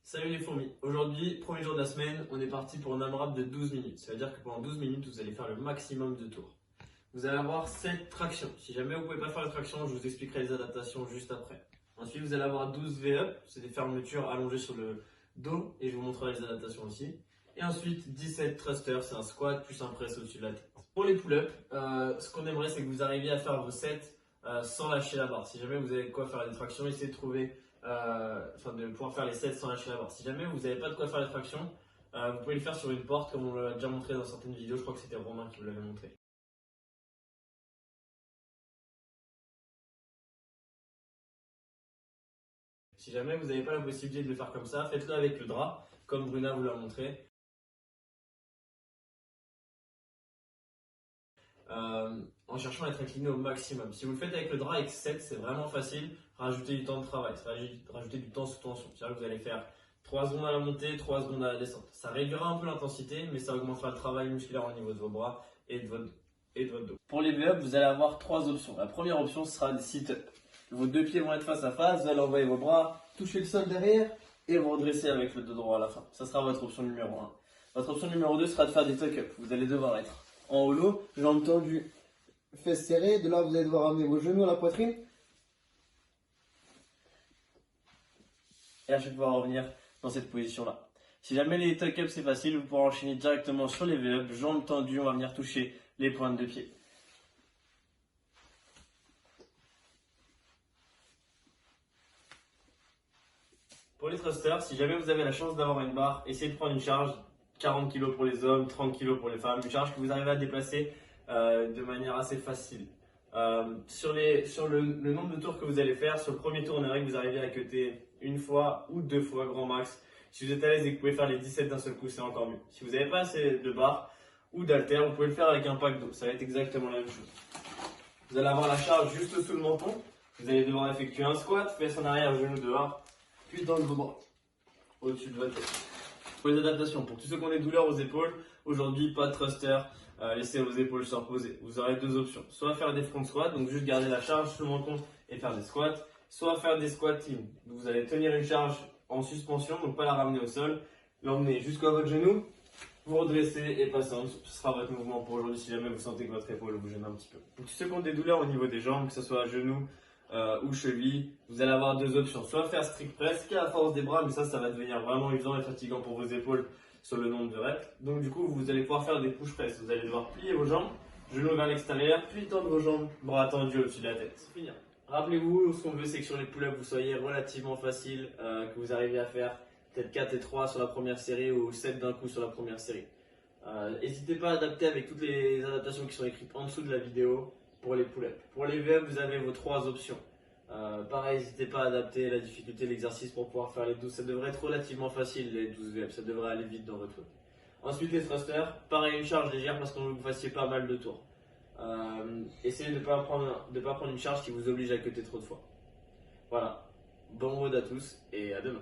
Salut les fourmis, aujourd'hui, premier jour de la semaine, on est parti pour un AMRAP de 12 minutes. Ça veut dire que pendant 12 minutes, vous allez faire le maximum de tours. Vous allez avoir 7 tractions. Si jamais vous ne pouvez pas faire les tractions, je vous expliquerai les adaptations juste après. Ensuite, vous allez avoir 12 V-up, c'est des fermetures allongées sur le dos et je vous montrerai les adaptations aussi. Et ensuite, 17 thrusters, c'est un squat plus un press au-dessus de la tête. Pour les pull-ups, ce qu'on aimerait, c'est que vous arriviez à faire vos 7 sans lâcher la barre. Si jamais vous avez de quoi faire des tractions, essayez de trouver de pouvoir faire les 7 sans lâcher la barre. Si jamais vous n'avez pas de quoi faire les tractions, vous pouvez le faire sur une porte comme on l'a déjà montré dans certaines vidéos. Je crois que c'était Romain qui vous l'avait montré. Si jamais vous n'avez pas la possibilité de le faire comme ça, faites-le avec le drap, comme Bruna vous l'a montré. En cherchant à être incliné au maximum. Si vous le faites avec le drap X7, c'est vraiment facile. Rajouter du temps de travail, rajouter du temps sous tension. C'est-à-dire que vous allez faire 3 secondes à la montée, 3 secondes à la descente. Ça réduira un peu l'intensité, mais ça augmentera le travail musculaire au niveau de vos bras et de votre dos. Pour les V-up, vous allez avoir 3 options. La première option sera des sit-up. Vos deux pieds vont être face à face, vous allez envoyer vos bras, toucher le sol derrière et vous redresser avec le dos droit à la fin. Ça sera votre option numéro 1. Votre option numéro 2 sera de faire des tuck-up. Vous allez devoir être en holo, jambes tendues, fesses serrées. De là, vous allez devoir amener vos genoux à la poitrine. Et à chaque fois revenir dans cette position-là. Si jamais les tuck-up c'est facile, vous pourrez enchaîner directement sur les V-up, jambes tendues, on va venir toucher les pointes de pied. Pour les thrusters, si jamais vous avez la chance d'avoir une barre, essayez de prendre une charge 40 kg pour les hommes, 30 kg pour les femmes, une charge que vous arrivez à déplacer de manière assez facile. Sur le nombre de tours que vous allez faire, sur le premier tour, on aimerait que vous arriviez à cutter une fois ou 2 fois grand max. Si vous êtes à l'aise et que vous pouvez faire les 17 d'un seul coup, c'est encore mieux. Si vous n'avez pas assez de barres ou d'haltères, vous pouvez le faire avec un pack d'eau. Ça va être exactement la même chose. Vous allez avoir la charge juste sous le menton. Vous allez devoir effectuer un squat, fesses en arrière, genoux dehors, puis dans vos bras au-dessus de votre tête. Pour les adaptations, pour tous ceux qui ont des douleurs aux épaules, aujourd'hui pas de thruster, laissez vos épaules se reposer. Vous aurez deux options, soit faire des front squats, donc juste garder la charge sous le menton et faire des squats, soit faire des squats in. Donc vous allez tenir une charge en suspension, donc pas la ramener au sol, l'emmener jusqu'à votre genou, vous redressez et passer en dessous. Ce sera votre mouvement pour aujourd'hui si jamais vous sentez que votre épaule vous gêne un petit peu. Pour tous ceux qui ont des douleurs au niveau des jambes, que ce soit à genoux, ou cheville, vous allez avoir deux options, soit faire strict press qui a la force des bras, mais ça va devenir vraiment usant et fatigant pour vos épaules sur le nombre de reps. Donc du coup vous allez pouvoir faire des push press, vous allez devoir plier vos jambes, genoux vers l'extérieur, puis tendre vos jambes, bras tendus au-dessus de la tête. C'est fini. Rappelez-vous, ce qu'on veut c'est que sur les pull-ups vous soyez relativement facile, que vous arriviez à faire peut-être 4 et 3 sur la première série ou 7 d'un coup sur la première série. N'hésitez pas à adapter avec toutes les adaptations qui sont écrites en dessous de la vidéo. Pour les pull-ups. Pour les V-up, vous avez vos 3 options. Pareil, n'hésitez pas à adapter la difficulté de l'exercice pour pouvoir faire les 12. Ça devrait être relativement facile, les 12 V-up. Ça devrait aller vite dans votre truc. Ensuite, les thrusters. Pareil, une charge légère parce qu'on veut que vous fassiez pas mal de tours. Essayez de ne pas prendre une charge qui vous oblige à cutter trop de fois. Voilà. Bon mode à tous et à demain.